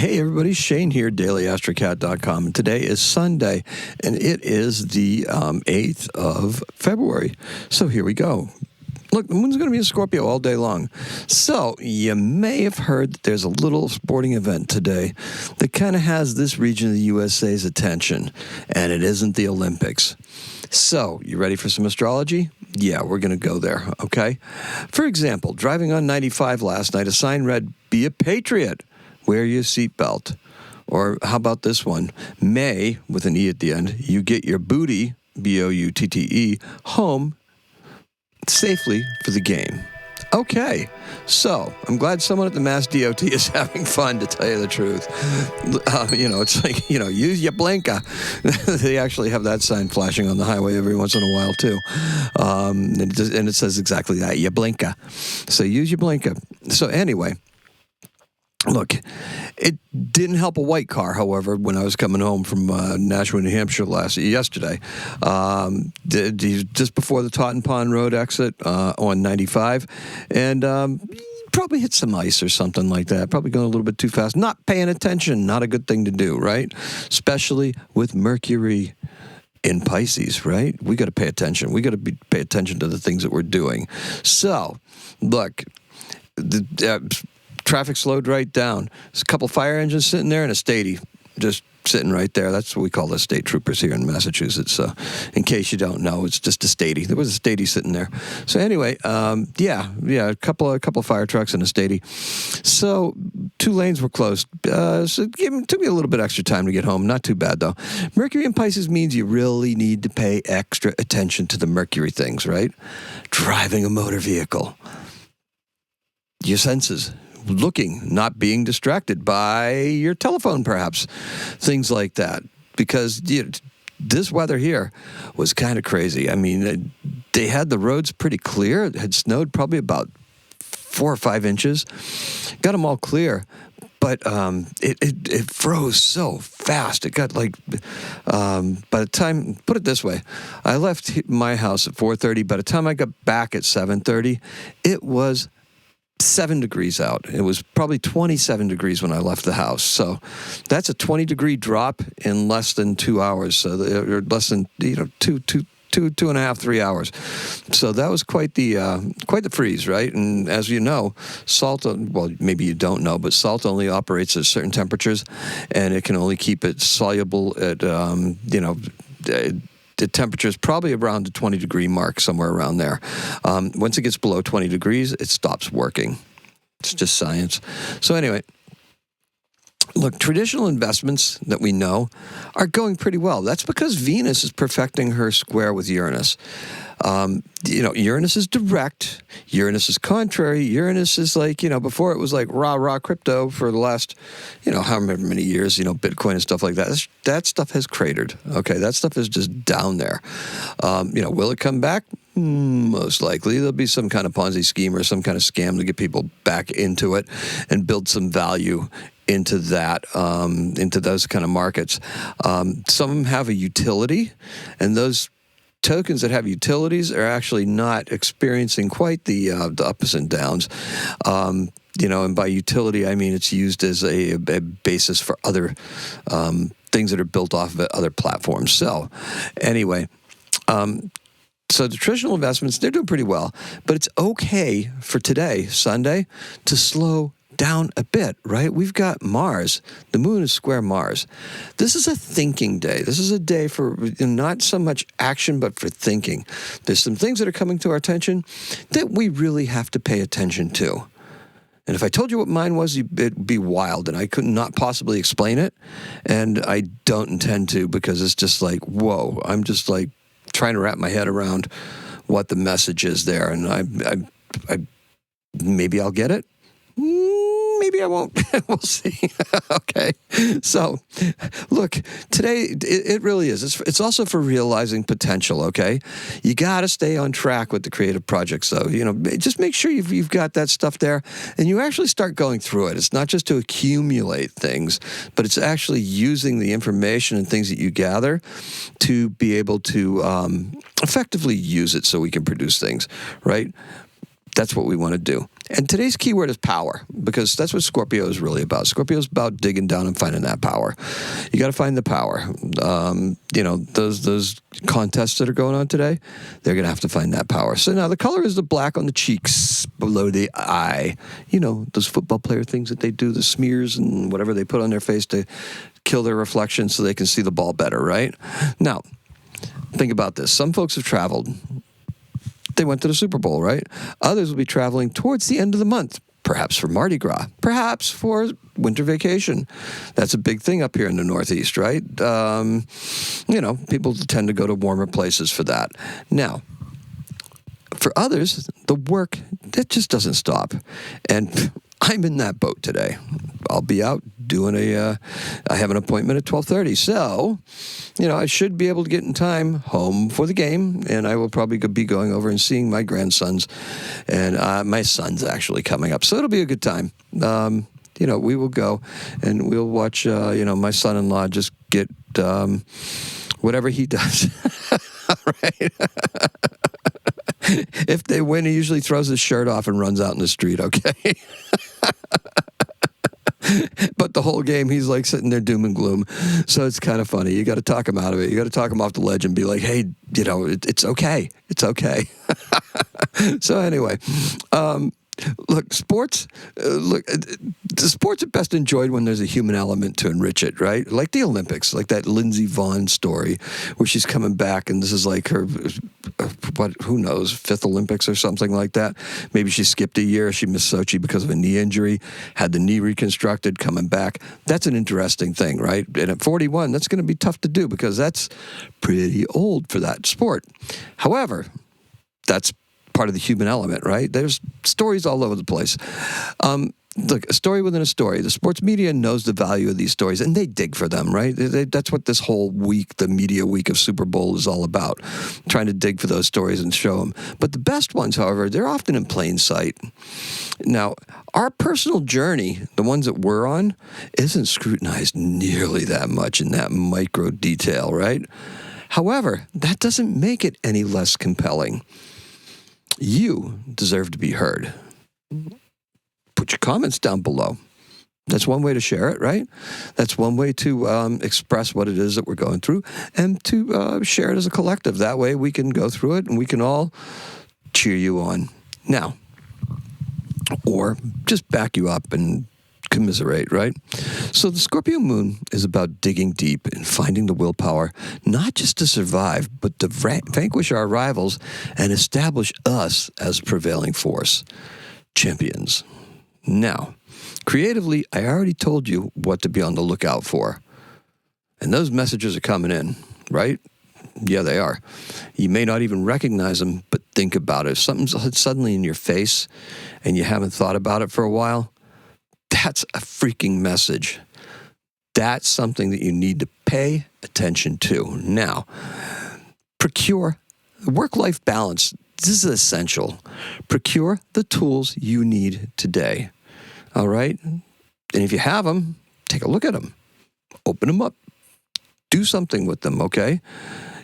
Hey everybody, Shane here, daily-astrocat.com. And today is Sunday, and it is the 8th of February. So here we go. Look, the moon's going to be in Scorpio all day long. So you may have heard that there's a little sporting event today that kind of has this region of the USA's attention, and it isn't the Olympics. So, you ready for some astrology? Yeah, we're going to go there, okay? For example, driving on 95 last night, a sign read, "Be a patriot. Wear your seatbelt." Or how about this one? May, with an E at the end, you get your booty, B-O-U-T-T-E, home safely for the game. Okay, so I'm glad someone at the Mass DOT is having fun, to tell you the truth. It's like, use your blinker. They actually have that sign flashing on the highway every once in a while, too. And it says exactly that, your blinker. So use your blinker. So anyway, look, it didn't help a white car, however, when I was coming home from Nashua, New Hampshire yesterday. Just before the Totten Pond Road exit on 95. And probably hit some ice or something like that. Probably going a little bit too fast. Not paying attention. Not a good thing to do, right? Especially with Mercury in Pisces, right? We got to pay attention. We got to pay attention to the things that we're doing. So, look, traffic slowed right down. There's a couple fire engines sitting there and a statey just sitting right there. That's what we call the state troopers here in Massachusetts. In case you don't know, it's just a statey. There was a statey sitting there. So anyway, a couple of fire trucks and a statey. So 2 lanes were closed. So it took me a little bit extra time to get home. Not too bad, though. Mercury in Pisces means you really need to pay extra attention to the Mercury things, right? Driving a motor vehicle. Your senses. Looking, not being distracted by your telephone, perhaps. Things like that. Because this weather here was kind of crazy. I mean, they had the roads pretty clear. It had snowed probably about 4 or 5 inches. Got them all clear. But it froze so fast. It got like, by the time, put it this way, I left my house at 4:30. By the time I got back at 7:30, it was 7 degrees out. It was probably 27 degrees when I left the house. So that's a 20-degree drop in less than 2 hours. So or less than 2.5, 3 hours. So that was quite the freeze, right? And as you know, salt, well, maybe you don't know, but salt only operates at certain temperatures, and it can only keep it soluble at the temperature is probably around the 20-degree mark, somewhere around there. Once it gets below 20 degrees, it stops working. It's just science. So anyway, look, traditional investments that we know are going pretty well. That's because Venus is perfecting her square with Uranus. Uranus is direct. Uranus is contrary. Uranus is like, before it was like rah crypto for the last, however many years, Bitcoin and stuff like that. That stuff has cratered. Okay, that stuff is just down there. Will it come back? Most likely. There'll be some kind of Ponzi scheme or some kind of scam to get people back into it and build some value into that, into those kind of markets. Some of them have a utility, and those tokens that have utilities are actually not experiencing quite the ups and downs. And by utility, I mean it's used as a basis for other things that are built off of other platforms. So anyway, so the traditional investments, they're doing pretty well. But it's okay for today, Sunday, to slow down a bit, right? We've got Mars. The moon is square Mars. This is a thinking day. This is a day for not so much action, but for thinking. There's some things that are coming to our attention that we really have to pay attention to. And if I told you what mine was, it'd be wild, and I could not possibly explain it. And I don't intend to, because it's just like, whoa, I'm just like trying to wrap my head around what the message is there. And I maybe I'll get it. Maybe I won't. We'll see. Okay. So, look, today, it really is. It's also for realizing potential, okay? You got to stay on track with the creative projects, though. Just make sure you've got that stuff there, and you actually start going through it. It's not just to accumulate things, but it's actually using the information and things that you gather to be able to effectively use it so we can produce things, right? That's what we want to do. And today's keyword is power, because that's what Scorpio is really about. Scorpio is about digging down and finding that power. You got to find the power. Those contests that are going on today, they're going to have to find that power. So now the color is the black on the cheeks below the eye. Those football player things that they do, the smears and whatever they put on their face to kill their reflection so they can see the ball better, right? Now, think about this. Some folks have traveled. They went to the Super Bowl, right? Others will be traveling towards the end of the month, perhaps for Mardi Gras, perhaps for winter vacation. That's a big thing up here in the Northeast, right? People tend to go to warmer places for that. Now, for others, the work, that just doesn't stop. And I'm in that boat today. I'll be out doing I have an appointment at 12:30. So, I should be able to get in time home for the game, and I will probably be going over and seeing my grandsons, and my son's actually coming up. So it'll be a good time. We will go, and we'll watch, my son-in-law just get whatever he does. Right? If they win, he usually throws his shirt off and runs out in the street, okay? But the whole game, he's like sitting there doom and gloom. So it's kind of funny. You got to talk him out of it. You got to talk him off the ledge and be like, hey, it's okay. It's okay. So anyway, look, sports, the sports are best enjoyed when there's a human element to enrich it, right? Like the Olympics, like that Lindsey Vonn story where she's coming back and this is like her, who knows, fifth Olympics or something like that. Maybe she skipped a year. She missed Sochi because of a knee injury, had the knee reconstructed, coming back. That's an interesting thing, right? And at 41, that's going to be tough to do because that's pretty old for that sport. However, that's part of the human element, right? There's stories all over the place. Look, a story within a story. The sports media knows the value of these stories, and they dig for them, right? That's what this whole week, the media week of Super Bowl, is all about, trying to dig for those stories and show them. But the best ones, however, they're often in plain sight. Now, our personal journey, the ones that we're on, isn't scrutinized nearly that much in that micro detail, right? However, that doesn't make it any less compelling. You deserve to be heard. Put your comments down below. That's one way to share it, right? That's one way to express what it is that we're going through and to share it as a collective. That way we can go through it and we can all cheer you on. Now, or just back you up and commiserate, right? So the Scorpio moon is about digging deep and finding the willpower, not just to survive, but to vanquish our rivals and establish us as prevailing force. Champions. Now, creatively, I already told you what to be on the lookout for. And those messages are coming in, right? Yeah, they are. You may not even recognize them, but think about it. If something's suddenly in your face and you haven't thought about it for a while, that's a freaking message. That's something that you need to pay attention to. Now, procure work-life balance. This is essential. Procure the tools you need today. All right? And if you have them, take a look at them. Open them up. Do something with them, okay?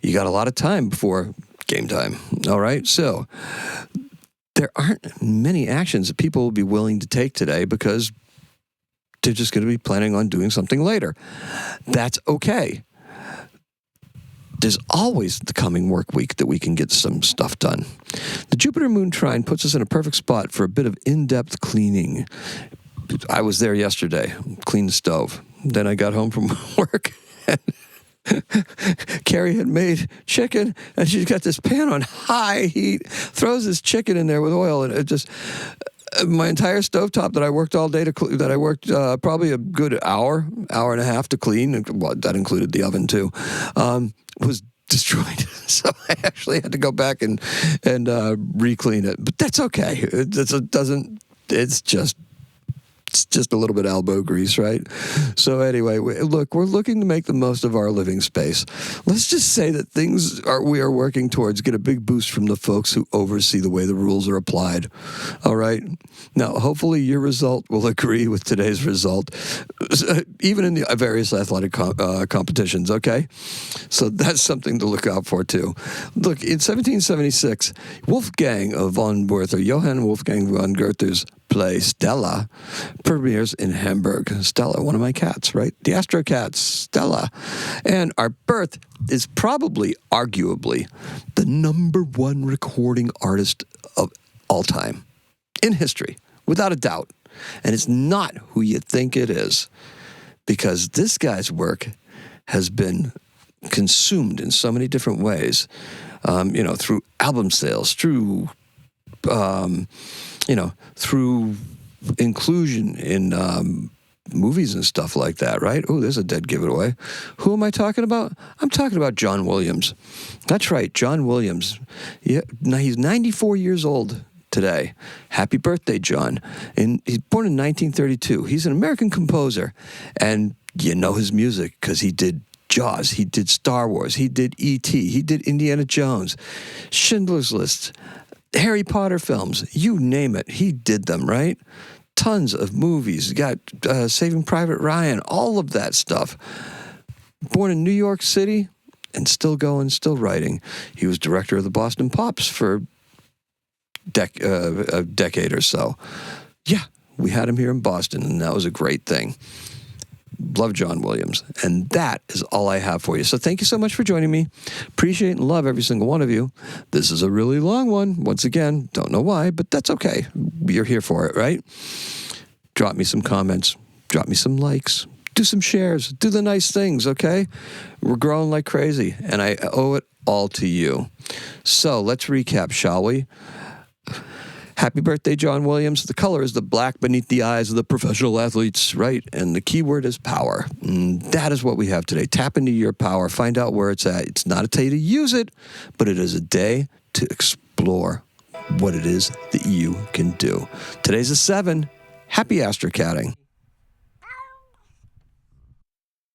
You got a lot of time before game time. All right? So there aren't many actions that people will be willing to take today because they're just going to be planning on doing something later. That's okay. There's always the coming work week that we can get some stuff done. The Jupiter-Moon trine puts us in a perfect spot for a bit of in-depth cleaning. I was there yesterday, cleaned the stove. Then I got home from work, and Carrie had made chicken, and she's got this pan on high heat, throws this chicken in there with oil, and it just... My entire stovetop that I worked all day that I worked probably a good hour and a half to clean, well, that included the oven too, was destroyed. So I actually had to go back and re-clean it. But that's okay. It's just It's just a little bit elbow grease, right? So anyway, look, we're looking to make the most of our living space. Let's just say that we are working towards get a big boost from the folks who oversee the way the rules are applied. All right? Now, hopefully your result will agree with today's result, even in the various athletic competitions, okay? So that's something to look out for, too. Look, in 1776, Wolfgang von Werther, Johann Wolfgang von Goethe's play Stella premieres in Hamburg. Stella, one of my cats, right? The Astrocat, Stella. And our birth is probably, arguably, the #1 recording artist of all time in history, without a doubt. And it's not who you think it is, because this guy's work has been consumed in so many different ways, through album sales, through through inclusion in movies and stuff like that, right? Oh, there's a dead giveaway. Who am I talking about? I'm talking about John Williams. That's right, John Williams. Yeah, now he's 94 years old today. Happy birthday, John. And he's born in 1932. He's an American composer. And you know his music because he did Jaws, he did Star Wars, he did E.T., he did Indiana Jones, Schindler's List, Harry Potter films, you name it, he did them, right? Tons of movies. You got Saving Private Ryan, all of that stuff. Born in New York City and still going, still writing. He was director of the Boston Pops for a decade or so. Yeah, we had him here in Boston, and that was a great thing. Love John Williams. And that is all I have for you. So thank you so much for joining me. Appreciate and love every single one of you. This is a really long one. Once again, don't know why, but that's okay. You're here for it, right? Drop me some comments. Drop me some likes. Do some shares. Do the nice things, okay? We're growing like crazy, and I owe it all to you. So let's recap, shall we? Happy birthday, John Williams. The color is the black beneath the eyes of the professional athletes, right? And the key word is power. And that is what we have today. Tap into your power. Find out where it's at. It's not a day to use it, but it is a day to explore what it is that you can do. Today's a 7. Happy astrocatting.